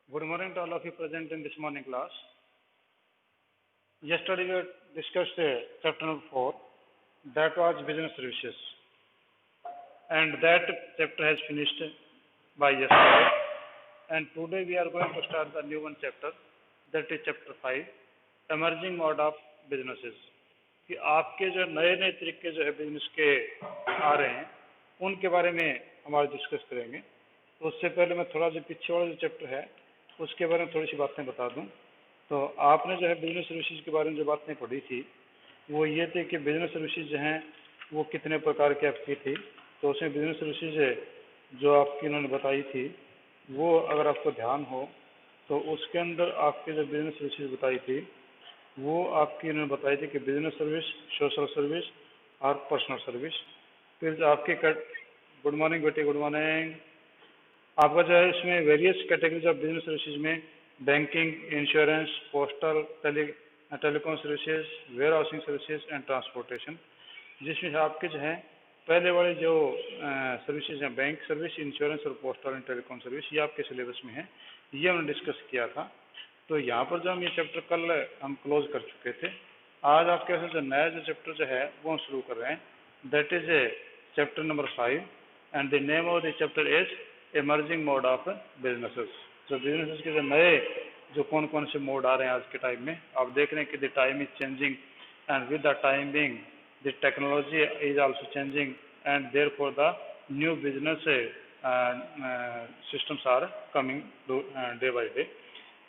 Good morning to all of you present in this morning class. Yesterday we discussed chapter number 4, that was business services, and that chapter has finished by yesterday. And today we are going to start the new one chapter, that is chapter 5, emerging mode of businesses. कि आपके जो नए नए तरीके जो है business के आ रहे हैं उनके बारे में हमारे डिस्कस करेंगे। तो उससे पहले मैं थोड़ा जो पीछे वाला जो चैप्टर है उसके बारे में थोड़ी सी बातें बता दूं। तो आपने जो है बिजनेस सर्विसेज के बारे में जो बातें पढ़ी थी वो ये थे कि बिजनेस सर्विसेज जो हैं वो कितने प्रकार की आपकी थी। तो उसमें बिजनेस सर्विसेज जो आपकी इन्होंने बताई थी वो अगर आपको ध्यान हो तो उसके अंदर आपके जो बिजनेस सर्विसेज बताई थी वो आपकी इन्होंने बताई थी कि बिजनेस सर्विस, सोशल सर्विस और पर्सनल सर्विस। फिर आपके गुड मॉर्निंग बेटे, गुड मॉर्निंग। आपका जो है इसमें various categories of business services में banking, insurance, postal, telecom services, warehousing services and transportation, जिसमें आपके जो है पहले वाले जो सर्विसेज हैं बैंक सर्विस, इंश्योरेंस और पोस्टल एंड टेलीकॉम सर्विस, ये आपके सिलेबस में है, ये हमने डिस्कस किया था। तो यहाँ पर जो हम ये चैप्टर कल हम क्लोज कर चुके थे। आज आपके जो नया जो चैप्टर जो है वो हम शुरू कर रहे हैं, that is chapter number 5 and the name of the chapter is emerging mode of businesses. जो बिजनेसेस के जो नए जो कौन कौन से मोड आ रहे हैं आज के टाइम में, आप देख रहे हैं कि the time is changing and with the time being the technology is also changing and therefore the new business systems are coming day by day.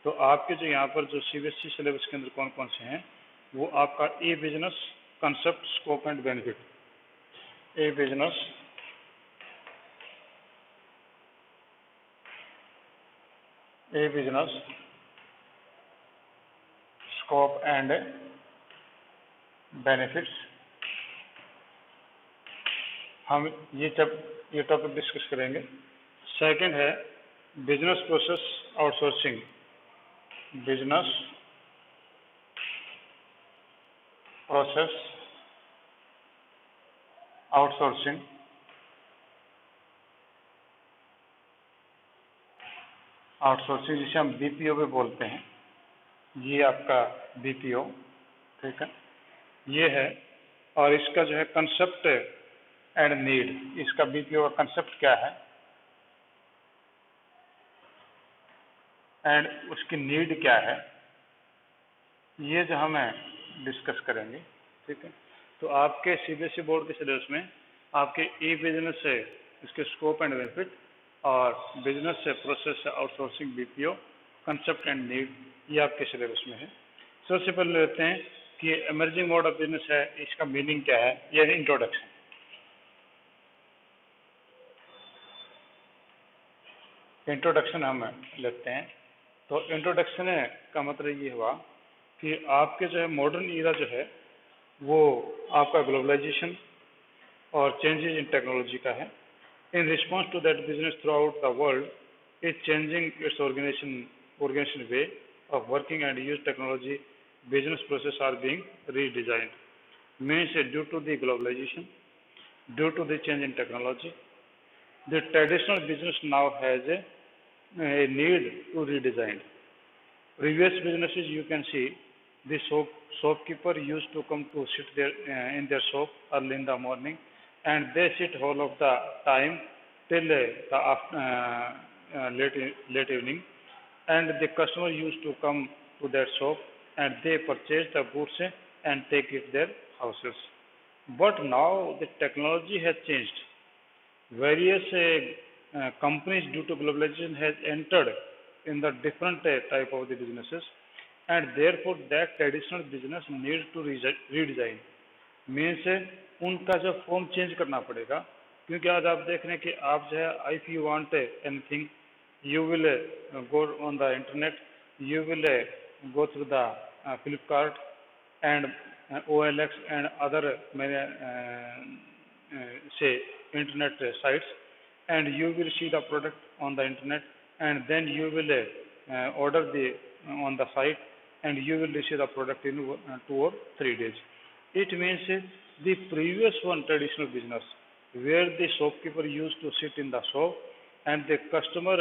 तो आपके जो यहाँ पर जो सीबीएसई सिलेबस के अंदर कौन कौन से हैं वो आपका e business, concept, scope and benefit, e business, scope and benefits, हम ये टॉपिक डिस्कस करेंगे। सेकंड है business process outsourcing, business process outsourcing, जिसे हम बीपीओ भी बोलते हैं, ये आपका बीपीओ, ठीक है, ये है। और इसका जो है कंसेप्ट एंड नीड, इसका बीपीओ का कंसेप्ट क्या है एंड उसकी नीड क्या है, ये जो हमें डिस्कस करेंगे, ठीक है। तो आपके सीबीएसई बोर्ड के सिलेबस में आपके ई बिजनेस से इसके स्कोप एंड बेनिफिट और बिजनेस से प्रोसेस से outsourcing BPO, concept and need, ये आपके सिलेबस में है। सबसे पहले लेते हैं कि इमर्जिंग मोड ऑफ बिजनेस है, इसका मीनिंग क्या है, यह इंट्रोडक्शन। इंट्रोडक्शन हम लेते हैं। तो इंट्रोडक्शन का मतलब ये हुआ कि आपके जो है मॉडर्न ईरा जो है वो आपका ग्लोबलाइजेशन और चेंजेस इन टेक्नोलॉजी का है। In response to that business throughout the world is changing its organization way of working and use technology. Business processes are being redesigned. Means due to the globalization, due to the change in technology, the traditional business now has a need to redesign. Previous businesses you can see the shopkeeper used to come to sit there in their shop early in the morning and they sit whole of the time till the late evening, and the customer used to come to their shop and they purchase the goods and take it their houses. But now the technology has changed. Various companies due to globalization has entered in the different type of the businesses, and therefore that traditional business needs to redesign. Means उनका जो form change करना पड़ेगा, क्योंकि आज आप देख रहे हैं कि आप जो है if you want anything you will go on the internet, you will go through the Flipkart and OLX and other many say internet sites, and you will see the product on the internet and then you will order the on the site and you will receive the product in 2 or 3 days. It means the previous one traditional business where the shopkeeper used to sit in the shop and the customer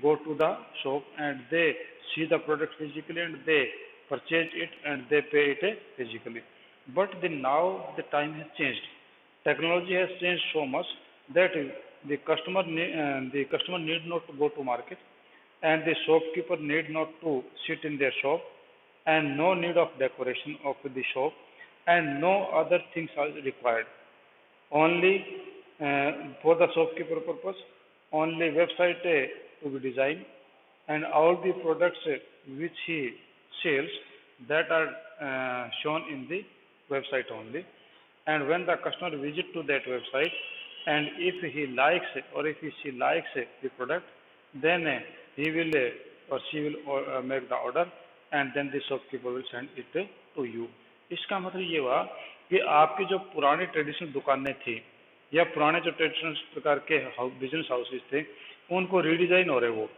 go to the shop and they see the product physically and they purchase it and they pay it physically. But now the time has changed. Technology has changed so much that the customer need not to go to market and the shopkeeper need not to sit in their shop and no need of decoration of the shop and no other things are required. Only for the shopkeeper purpose, only website to be designed and all the products which he sells that are shown in the website only. And when the customer visit to that website and if he likes or if she likes the product, then he will or she will make the order and then the shopkeeper will send it to you. इसका मतलब ये हुआ कि आपकी जो पुरानी traditional दुकानें थी या पुराने जो ट्रेडिशनल प्रकार के बिजनेस हाउसेस थे उनको रीडिजाइन हो रहे वो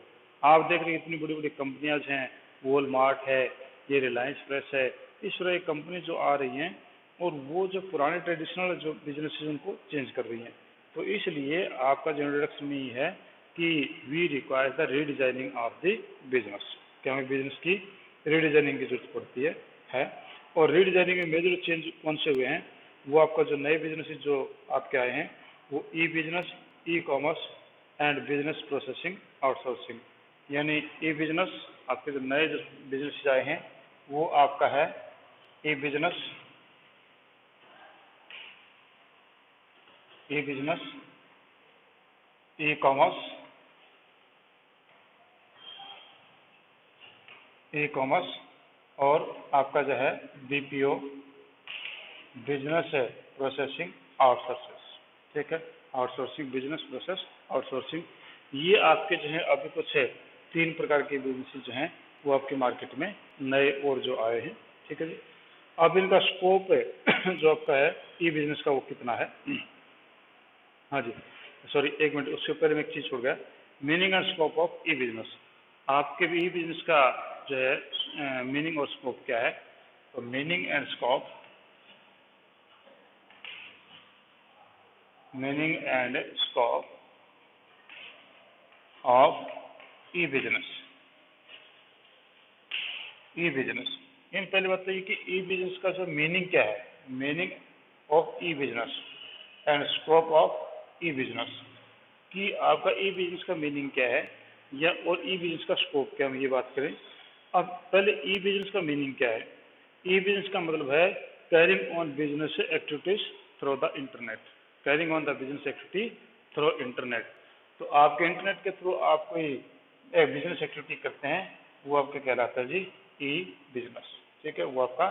आप देख रहे हैं इतनी बड़ी बड़ी कंपनियां हैं वॉलमार्ट है ये रिलायंस फ्रेश है इस तरह की कंपनी जो आ रही हैं और वो जो पुराने ट्रेडिशनल जो बिजनेस उनको चेंज कर रही हैं तो इसलिए आपका जो इंट्रोडक्शन में ही है कि we require the redesigning of the business क्या हमें बिजनेस की रीडिजाइनिंग की जरूरत पड़ती है और रीडिजाइनिंग में मेजर चेंज कौन से हुए हैं वो आपका जो नए बिजनेस जो आपके आए हैं वो e business e commerce and business processing outsourcing यानी ई बिजनेस आपके जो नए जो बिजनेस आए हैं वो आपका है ई बिजनेस ई कॉमर्स और आपका जो है बीपीओ बिजनेस प्रोसेसिंग आउटसोर्सिंग ठीक है आउटसोर्सिंग बिजनेस प्रोसेस आउटसोर्सिंग ये आपके जो है अभी कुछ है 3 प्रकार के बिजनेस जो हैं वो आपके मार्केट में नए और जो आए हैं ठीक है जी अब इनका स्कोप जो आपका है ई बिजनेस का वो कितना है हाँ जी सॉरी एक मिनट उससे पहले मैं एक चीज़ छोड़ गया meaning and scope of E business आपके भी ई बिजनेस का जो है मीनिंग और स्कोप क्या है तो meaning and scope of E business in पहले बात तो ये कि ई बिजनेस का जो मीनिंग क्या है meaning of E business and scope of E business कि आपका ई बिजनेस का मीनिंग क्या है या और ई बिजनेस का स्कोप क्या हम ये बात करें अब पहले ई बिजनेस का मीनिंग क्या है ई बिजनेस का मतलब है carrying on business activities through the internet carrying on the business activity through internet तो आपके इंटरनेट के थ्रू आप कोई बिजनेस एक्टिविटी करते हैं वो आपका कहलाता है जी ई बिजनेस ठीक है वो आपका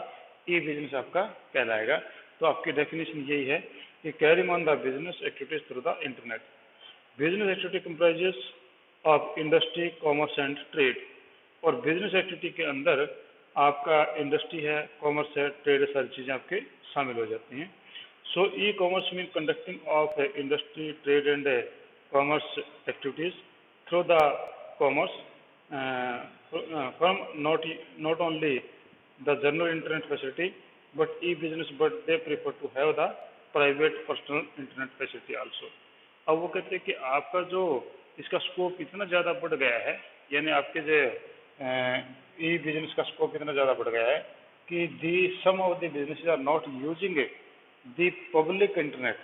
ई बिजनेस आपका कहलाएगा तो आपकी डेफिनेशन यही है कि carrying on the business activities through the internet business activity comprises of industry commerce and trade और बिजनेस एक्टिविटी के अंदर आपका इंडस्ट्री है कॉमर्स है ट्रेड है सारी चीज़ें आपके शामिल हो जाती हैं so e commerce mean conducting of industry trade and commerce activities through the commerce from not only the general internet facility but e-business but they prefer to have the private personal internet facility also अब वो कहते हैं कि आपका जो इसका scope इतना ज़्यादा बढ़ गया है यानी आपके जो ई बिजनेस का स्कोप इतना ज़्यादा बढ़ गया है कि the some of the businesses are not using the public internet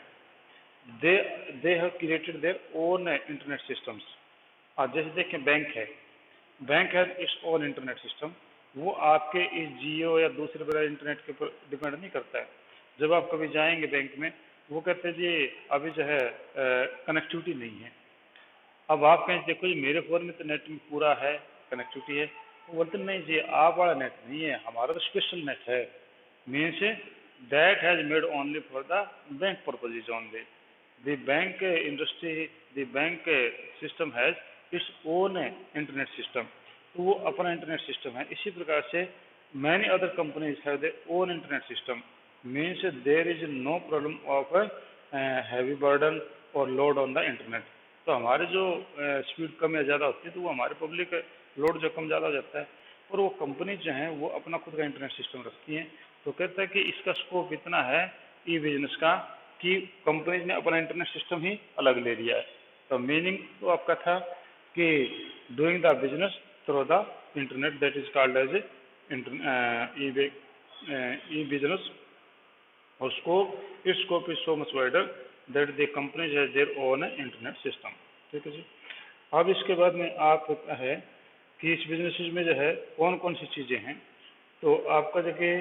they have created their own internet systems अब जैसे देखें बैंक है इट्स ओन इंटरनेट सिस्टम वो आपके इस जियो या दूसरे बड़े इंटरनेट के ऊपर डिपेंड नहीं करता है जब आप कभी जाएंगे बैंक में वो कहते हैं जी अभी जो है कनेक्टिविटी नहीं है अब आप कहें देखो जी मेरे फ़ोन में तो नेट में पूरा है कनेक्टिविटी है वो बोलते नहीं जी आप वाला नेट नहीं है हमारा तो स्पेशल नेट है means that has made only for the bank purposes only the bank industry the bank system has its own internet system तो वो अपना इंटरनेट सिस्टम है इसी प्रकार से many other companies have their own internet system means there is no problem of heavy burden और load on the internet तो हमारे जो स्पीड कम या ज़्यादा होती है तो वो हमारे पब्लिक लोड जो कम ज़्यादा हो जाता है और वो कंपनी जो हैं वो अपना खुद का इंटरनेट सिस्टम रखती हैं तो कहता है कि इसका स्कोप इतना है ई बिजनेस का कि कंपनीज ने अपना इंटरनेट सिस्टम ही अलग ले लिया है तो मीनिंग तो आपका था कि doing the business through the internet, that is called as e-business. Or scope, its scope is so much wider that the companies has their own internet system. ठीक है जी. अब इसके बाद में आप है कि इस बिजनेस में जो है कौन कौन सी चीज़ें हैं. तो आपका देखिए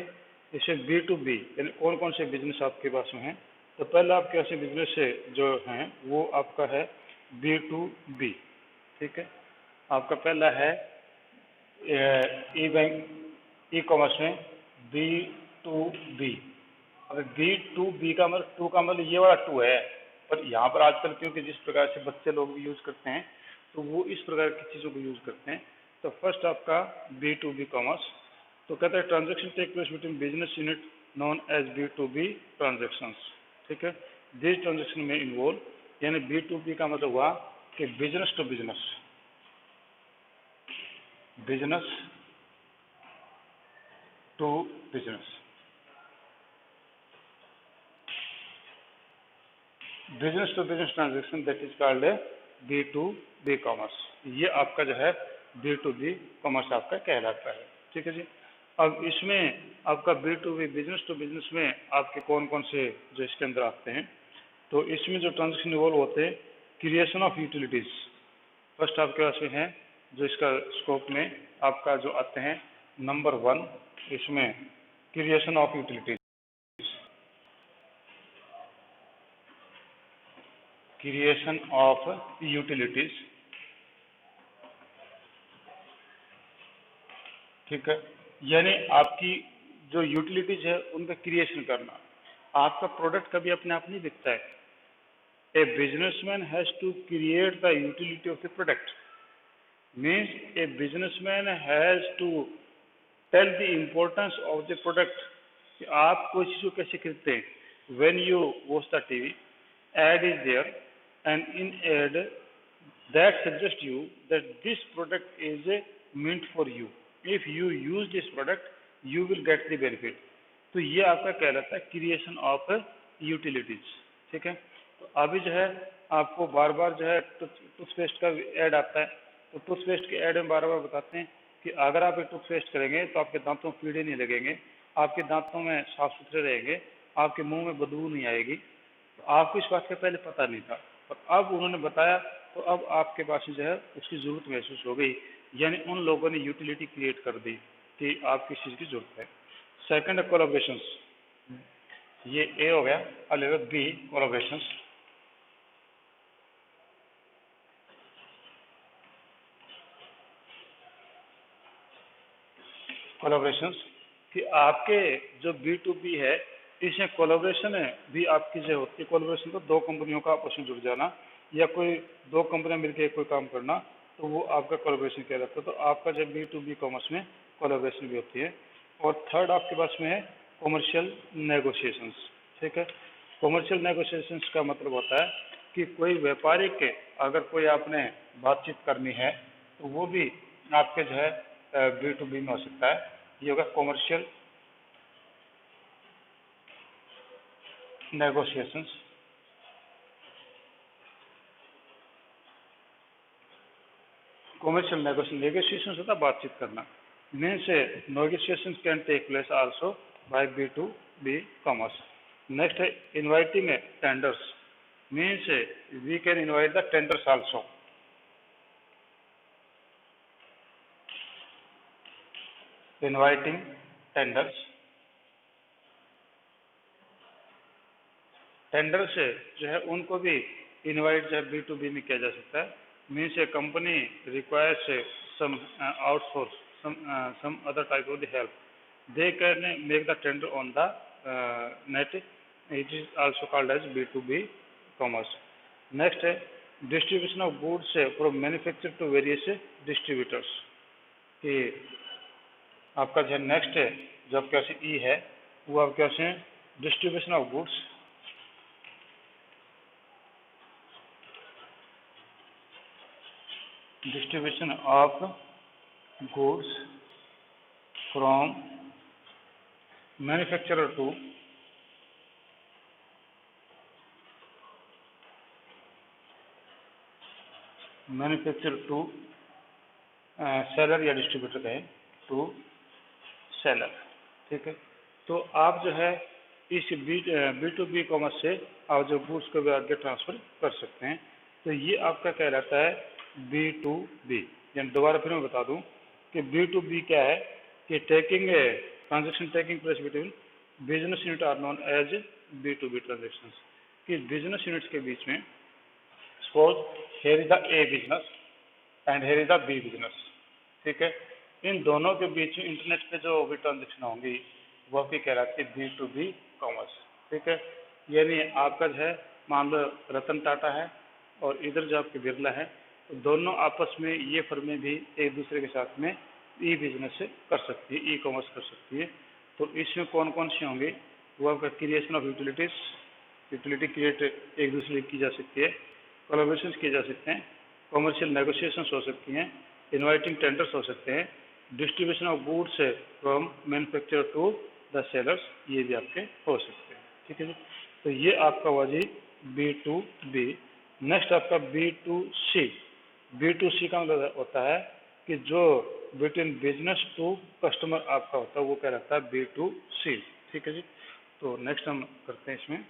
जैसे B2B यानी कौन कौन से बिजनेस आपके पास में है. तो पहला आपके ऐसे बिजनेस है जो हैं वो आपका है B2B. ठीक है. आपका पहला है ई बैंक ई कॉमर्स में B2B. अब B2B का मतलब टू का मतलब ये वाला टू है, पर यहाँ पर आजकल क्योंकि जिस प्रकार से बच्चे लोग भी यूज करते हैं तो वो इस प्रकार की चीज़ों को यूज करते हैं. तो फर्स्ट आपका B2B कॉमर्स. तो कहते हैं transaction take place between business unit known as B2B transactions. ठीक है. दिस ट्रांजेक्शन में इन्वॉल्व यानी B2B का मतलब हुआ कि business to business, business to business, business to business transaction that is called B2B commerce. ये आपका जो है B2B कॉमर्स आपका कहलाता है. ठीक है जी. अब इसमें आपका B2B बिजनेस टू बिजनेस में आपके कौन कौन से जो इसके अंदर आते हैं. तो इसमें जो ट्रांजेक्शन इन्वॉल्व होते हैं क्रिएशन ऑफ यूटिलिटीज. फर्स्ट आपके पास में है जो इसका स्कोप में आपका जो आते हैं नंबर 1 इसमें creation of utilities. Creation of utilities. ठीक है. यानी आपकी जो यूटिलिटीज है उनका क्रिएशन करना. आपका प्रोडक्ट कभी अपने आप नहीं बिकता है. A businessman has to create the utility of the product. Means a businessman has to tell the importance of the product कि आप कोई चीज़ को कैसे खरीदते हैं. When you watch the TV, ad is there, and in ad that suggests you that this product is meant for you. If you use this product, you will get the benefit. तो ये आपका कहलाता है creation of utilities. ठीक है. तो अभी जो है आपको बार बार जो है टूथपेस्ट का ऐड आता है. तो टूथपेस्ट के ऐड में बार बार बताते हैं कि अगर आप एक टूथपेस्ट करेंगे तो आपके दांतों में कीड़े नहीं लगेंगे, आपके दांतों में साफ सुथरे रहेंगे, आपके मुंह में बदबू नहीं आएगी. तो आपको इस बात का पहले पता नहीं था, पर अब उन्होंने बताया तो अब आपके पास जो है उसकी जरूरत महसूस हो गई. यानी उन लोगों ने यूटिलिटी क्रिएट कर दी कि आप किस चीज़ की जरूरत है. सेकंड है कोलैबोरेशंस. ये ए हो गया. अब बी कोलैबोरेशंस. कोलैबोरेशंस कि आपके जो B2B है इसमें कोलैबोरेशन है भी आपकी जो होती है. कोलैबोरेशन तो दो कंपनियों का आपस में जुड़ जाना या कोई दो कंपनियां मिलकर कोई काम करना, तो वो आपका कोलैबोरेशन कहलाता है. तो आपका जब B2B कॉमर्स में कोलैबोरेशन भी होती है. और थर्ड आपके पास में है कॉमर्शियल नेगोशिएशंस. ठीक है. कॉमर्शियल नेगोशिएशंस का मतलब होता है कि कोई व्यापारिक अगर कोई आपने बातचीत करनी है तो वो भी आपके जो है B2B में हो सकता है. ये होगा कॉमर्शियल नेगोशिएशंस. कॉमर्शियल नेगोशिएशंस होता है बातचीत करना. Means negotiations can take place also by B2B commerce. Next है inviting tenders. Means we can invite the tenders also. Inviting tenders. Tenders जो है उनको भी इनवाइट जो है B2B में किया जा सकता है. Means a company requires some outsource some other type of the help, they can make the tender on the net. It is also called as B2B commerce. Next है distribution of goods from manufacturer to various distributors. कि आपका जो next है जो आपके पास ई है वो आपके पास है distribution of goods. distribution of goods from manufacturer to manufacture to seller या डिस्ट्रीब्यूटर कहें टू सेलर, ठीक है। तो आप जो है इस बी टू बी कॉमर्स से आप जो गुड्स को भी आगे ट्रांसफर कर सकते हैं। तो ये आपका कहलाता है बी टू बी। यानी दोबारा फिर मैं बता दूं कि बी टू बी क्या है कि taking transaction taking place between business unit are known as B to B transaction. कि बिजनेस यूनिट्स के बीच में suppose here is the A business and here is the B business, ठीक है। इन दोनों के बीच में इंटरनेट पे जो भी ट्रांजेक्शन होंगी वह भी कहलाती है बी टू बी कॉमर्स, ठीक है। यानी आपका जो है मान लो रतन टाटा है और इधर जो आपके बिरला है, तो दोनों आपस में ये फर्में भी एक दूसरे के साथ में ई बिजनेस कर सकती है, ई कॉमर्स कर सकती है। तो इसमें कौन कौन सी होंगी, वो आपका creation of utilities, utility create एक दूसरे की जा सकती है, कोलैबोरेशन किए जा सकते हैं, कॉमर्शियल नेगोशिएशन हो सकती हैं, इनवाइटिंग टेंडर्स हो सकते हैं, distribution of goods from manufacturer to the sellers, ये भी आपके हो सकते हैं, ठीक है जी। तो ये आपका हुआ जी बी टू बी। नेक्स्ट आपका B to C. B to C का मतलब होता है कि जो बिटवीन बिजनेस टू कस्टमर आपका होता है वो क्या रहता है बी टू सी, ठीक है जी। तो नेक्स्ट हम करते हैं इसमें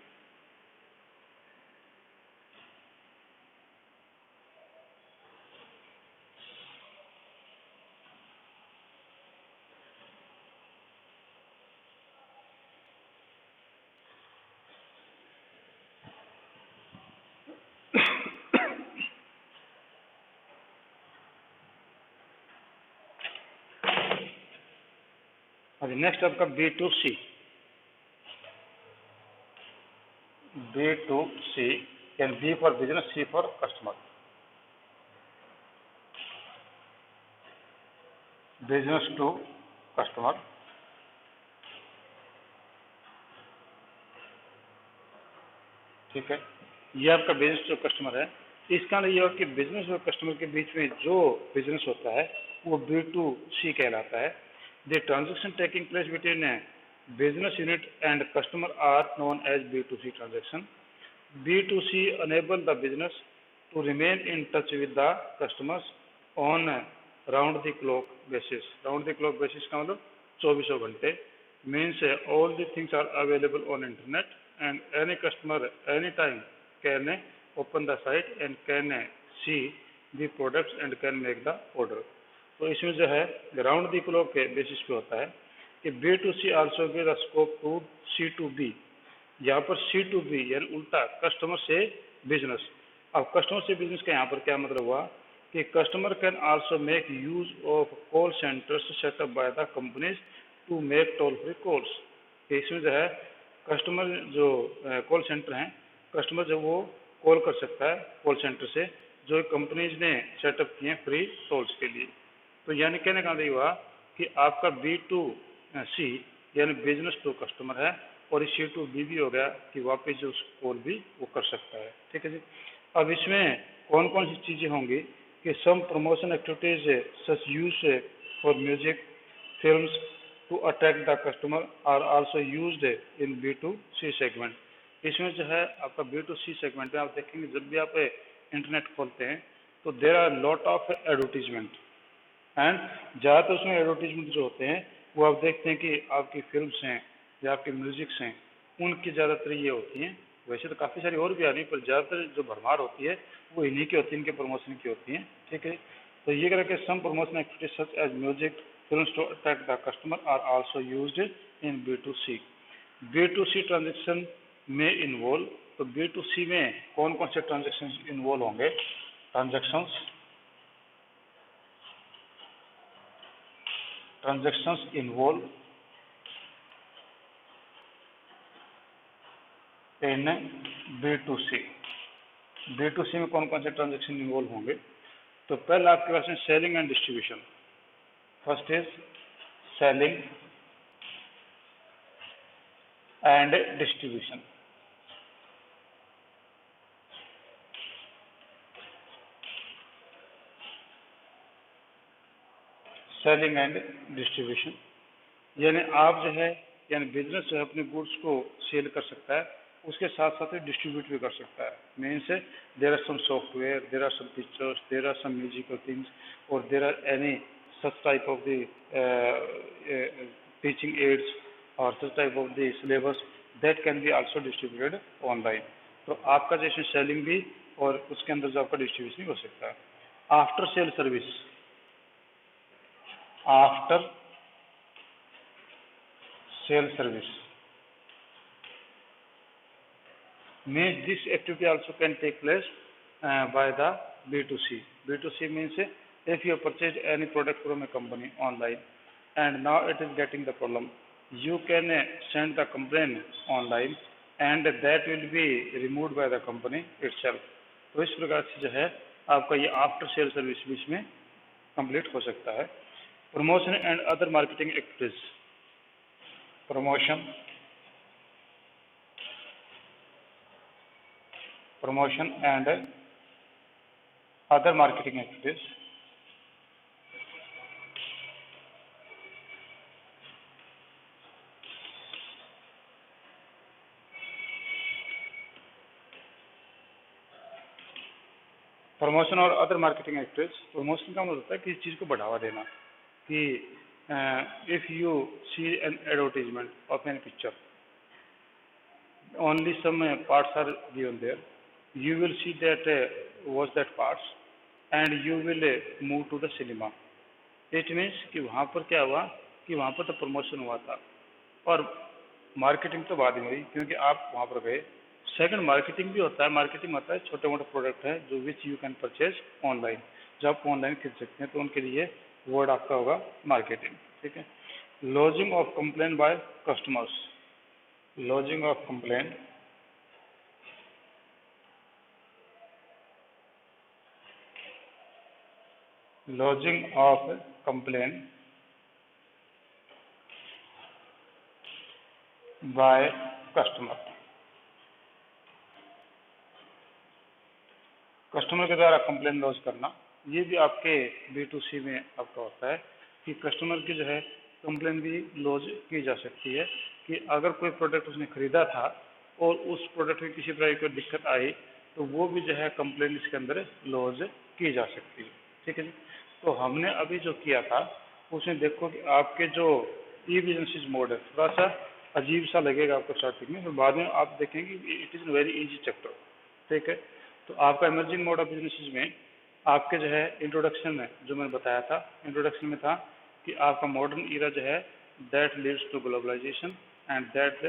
नेक्स्ट आपका B to C. B to C can be for business, C for customer. Business to customer, ठीक है। ये आपका बिजनेस टू कस्टमर है। इसका मतलब ये है कि बिजनेस और कस्टमर के बीच में जो बिजनेस होता है वो बी टू सी कहलाता है। The transaction taking place between business unit and customer are known as B2C transaction. B2C enable the business to remain in touch with the customers on round the clock basis. Round the clock basis का मतलब 24 घंटे means all the things are available on internet and any customer anytime can open the site and can see the products and can make the order. तो इसमें जो है round the clock के basis पे होता है कि B to C also give the scope to C to B. यहाँ पर सी टू बी यानी उल्टा कस्टमर से बिजनेस। अब कस्टमर से बिजनेस का यहाँ पर क्या मतलब हुआ कि customer can also make use of call centres setup by the companies to make toll free calls. इसमें जो है कस्टमर जो कॉल सेंटर हैं, कस्टमर जो वो कॉल कर सकता है कॉल सेंटर से जो कंपनीज ने सेटअप किए हैं फ्री टोल्स के लिए। तो यानी कहने का मतलब हुआ कि आपका बी टू सी यानी बिजनेस टू कस्टमर है और सी टू बी भी हो गया कि वापस जो कॉल भी वो कर सकता है, ठीक है जी। अब इसमें कौन कौन सी चीज़ें होंगी कि some promotion activities such use for music films to attract the customer are also used in B to C segment. इसमें जो है आपका बी टू सी सेगमेंट में आप देखेंगे जब भी आप इंटरनेट खोलते हैं तो there are lot of advertisement and ज़्यादातर उसमें एडवर्टीजमेंट जो होते हैं वो आप देखते हैं कि आपकी फिल्म्स हैं या आपकी म्यूजिक्स हैं उनकी ज़्यादातर ये होती हैं। वैसे तो काफ़ी सारी और भी आ रही है पर ज़्यादातर जो भरमार होती है वो इन्हीं की होती है, इनके प्रमोशन की होती हैं, ठीक है। तो ये करके some promotion activities such as music films to attract the customer are also used in B to C. B to C transaction में इन्वॉल्व, तो बी टू सी में कौन कौन से ट्रांजेक्शन इन्वॉल्व होंगे। Transactions involve in B to C. B to C में कौन कौन से ट्रांजेक्शन इन्वॉल्व होंगे। तो पहला आपके पास में selling and distribution. First is selling and distribution. Selling and distribution यानी आप जो है यानी बिजनेस जो है अपने गुड्स को सेल कर सकता है उसके साथ साथ डिस्ट्रीब्यूट भी कर सकता है। Means there are some software, there are some pictures, there are some musical things, or there are any such type of the teaching aids और such type of the syllabus that can be also distributed online. तो आपका जैसे selling भी और उसके अंदर जो आपका डिस्ट्रीब्यूशन हो सकता है. After sale service, after sale service means this activity also can take place by the B2C. B2C means if you purchase any product from a company online and now it is getting the problem, you can send the complaint online and that will be removed by the company itself. तो इस प्रकार से जो है आपका ये after sale service बीच में complete हो सकता है. Promotion and other marketing activities, promotion and other marketing activities. Promotion और अदर मार्केटिंग एक्टिविटीज. प्रमोशन का मतलब होता है किसी चीज़ को बढ़ावा देना. कि if you see an advertisement of an picture, only some parts are given there, you will see that watch that parts and you will move to the cinema. It means कि वहाँ पर क्या हुआ कि वहाँ पर तो प्रमोशन हुआ था और मार्केटिंग तो बाद में हुई क्योंकि आप वहाँ पर गए. सेकंड मार्केटिंग भी होता है. मार्केटिंग होता है छोटे मोटे प्रोडक्ट है जो which you can purchase online, जो आप ऑनलाइन खरीद सकते हैं, तो उनके लिए वर्ड आपका होगा मार्केटिंग. ठीक है. Lodging of complain by customers, lodging of complaint by customer. Customer के द्वारा कंप्लेन लॉन्च करना, ये भी आपके B2C में आपका होता है कि कस्टमर की जो है कंप्लेन भी लॉन्च की जा सकती है कि अगर कोई प्रोडक्ट उसने खरीदा था और उस प्रोडक्ट में किसी प्रकार की दिक्कत आई तो वो भी जो है कंप्लेन इसके अंदर लॉन्च की जा सकती है. ठीक है जी. तो हमने अभी जो किया था उसमें देखो कि आपके जो ई बिजनेस मोड है थोड़ा सा अजीब सा लगेगा आपको स्टार्टिंग में, तो बाद में आप देखेंगे it is very easy chapter. ठीक है. तो आपका इमर्जिंग मोड ऑफ बिजनेस में आपके जो है इंट्रोडक्शन में जो मैंने बताया था, इंट्रोडक्शन में था कि आपका मॉडर्न ईरा जो है that leads to globalisation and that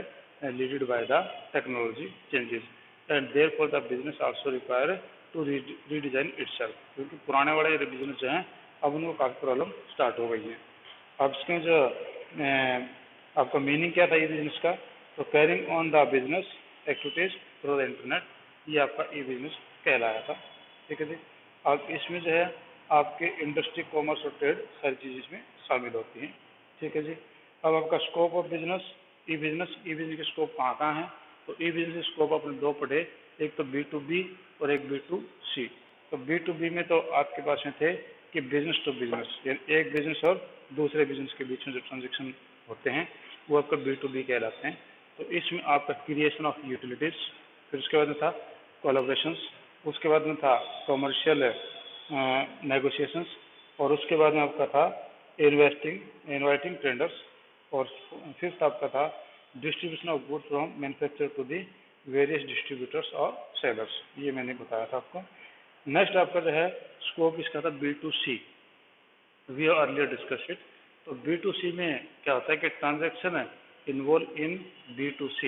leaded by the technology changes and therefore the business also require to redesign itself. क्योंकि पुराने वाले बिजनेस जो हैं अब उनको काफ़ी प्रॉब्लम स्टार्ट हो गई है. अब इसमें जो आपका मीनिंग क्या था ये बिजनेस का, तो carrying on the business activities through the internet, ये आपका ई बिजनेस कहलाया था. ठीक है जी. अब इसमें जो है आपके इंडस्ट्री, कॉमर्स और ट्रेड सारी चीज़ इसमें शामिल होती हैं. ठीक है जी. अब आपका scope of business, E business के स्कोप कहाँ कहाँ हैं, तो ई बिजनेस के स्कोप अपने दो पढ़े, एक तो B2B और एक B2C. तो B2B में तो आपके पास में थे कि बिजनेस टू बिजनेस, यानी एक बिजनेस और दूसरे बिजनेस के बीच में जो ट्रांजेक्शन होते हैं वो आपका B2B कहलाते हैं. तो इसमें आपका क्रिएशन ऑफ यूटिलिटीज, फिर उसके बाद में था कोलैबोरेशंस, उसके बाद में था कॉमर्शियल नेगोशिएशंस और उसके बाद में आपका था इनवाइटिंग टेंडर्स और फिफ्थ आपका था distribution of good from manufacture to the various distributors और सेलर्स. ये मैंने बताया था आपको. नेक्स्ट आपका जो है स्कोप इसका था B2C, we have earlier discussed it. तो B2C में क्या होता है कि ट्रांजैक्शन है इन्वॉल्व इन B2C,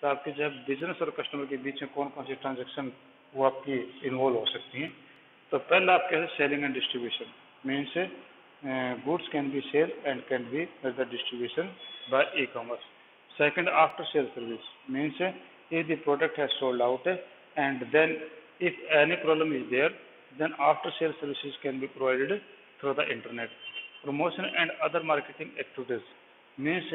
तो आपके जो है बिजनेस और कस्टमर के बीच में कौन कौन सी ट्रांजैक्शन वो आपकी इन्वॉल्व हो सकती हैं. तो पहला आपके है selling and distribution, means goods can be sold and can be the distribution by e-commerce. Second, after sale service means if the product has sold out and then if any problem is there, then after sale services can be provided through the internet. Promotion and other marketing activities means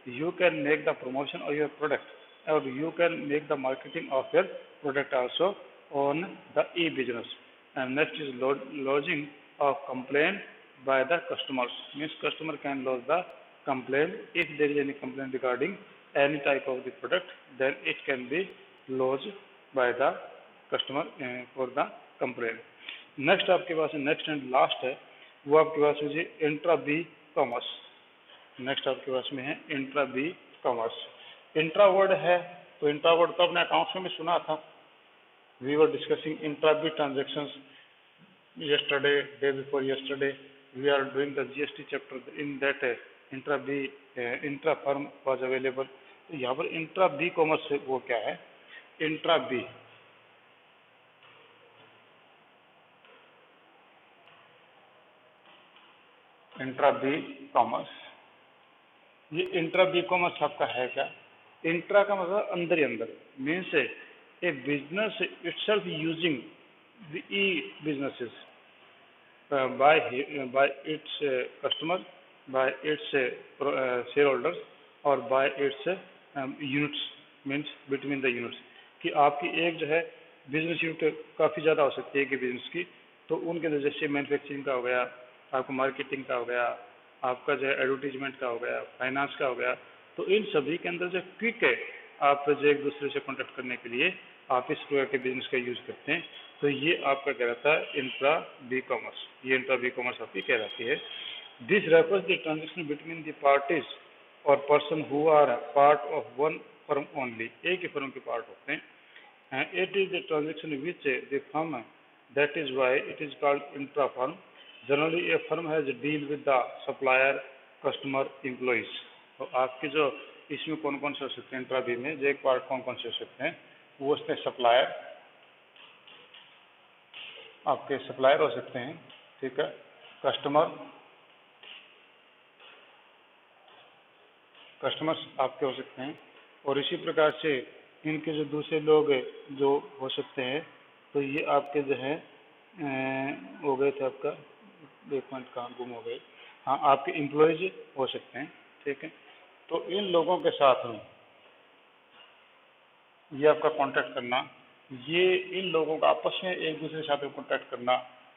you can make the promotion of your product or you can make the marketing of your product also on the e-business. And next is lodging of complaint by the customers, means customer can lodge the complaint if there is any complaint regarding any type of the product, then it can be lodged by the customer for the complain. Next आपके पास next and last है, वो आपके पास है intra B commerce. Next आपके पास में है intra B commerce. Intra word है, तो इंट्रा वर्ड तो अपने अकाउंट्स में सुना था। We were discussing intra B transactions yesterday, day before yesterday. We are doing the GST chapter. In that intra B intra firm was available. तो यहाँ पर इंट्रा बी कॉमर्स वो क्या है? इंट्रा बी कॉमर्स, ये इंट्रा बी कॉमर्स आपका है क्या? इंट्रा का मतलब अंदर ही अंदर, means A business itself using the E businesses by its customer, by its shareholders और by its units, means between the units, कि आपकी एक जो है बिजनेस यूनिट काफ़ी ज़्यादा हो सकती है कि बिजनेस की, तो उनके अंदर जैसे मैन्युफैक्चरिंग का हो गया, आपका मार्केटिंग का हो गया, आपका जो है एडवर्टीजमेंट का हो गया, फाइनेंस का हो गया, तो इन सभी के अंदर जो क्विक है आप जो एक दूसरे से कॉन्टेक्ट करने के लिए आप इस प्रकार के बिजनेस का यूज करते हैं, तो ये आपका कहलाता है इंट्रा बी कॉमर्स। ये इंट्रा बी कॉमर्स आपकी कहलाती है। This refers the transaction between the parties और person who are part of one firm only, एक ही फर्म के पार्ट होते हैं। It is the transaction which the firm, that is why it is called intra firm. Generally a firm has deal with the supplier, customer, employees. तो आपके जो इसमें कौन कौन से हो सकते हैं इंट्रा बी में, जो एक पार्ट कौन कौन से हो सकते हैं, वो उसमें सप्लायर, आपके सप्लायर हो सकते हैं, ठीक है, कस्टमर्स आपके हो सकते हैं, और इसी प्रकार से इनके जो दूसरे लोग जो हो सकते हैं, तो ये आपके जो है हो गए थे आपका, एक मिनट कहाँ गुम हो गए, हाँ आपके एम्प्लॉयज हो सकते हैं, ठीक है। तो इन लोगों के साथ में ये आपका कांटेक्ट करना, ये इन लोगों का आपस में एक दूसरे के साथ कांटेक्ट करना,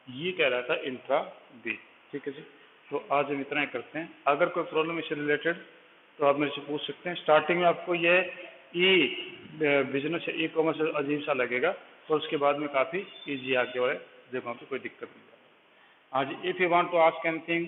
ये कह रहा था इंट्रा बी, ठीक है जी। तो आज हम इतना ही करते हैं। अगर कोई प्रॉब्लम इससे रिलेटेड तो आप मेरे से पूछ सकते हैं। स्टार्टिंग में आपको ये ई बिजनेस ई कॉमर्स अजीब सा लगेगा, तो उसके बाद में काफ़ी ईजी आगे वाले जगहों पर कोई दिक्कत नहीं। आज if you want to ask anything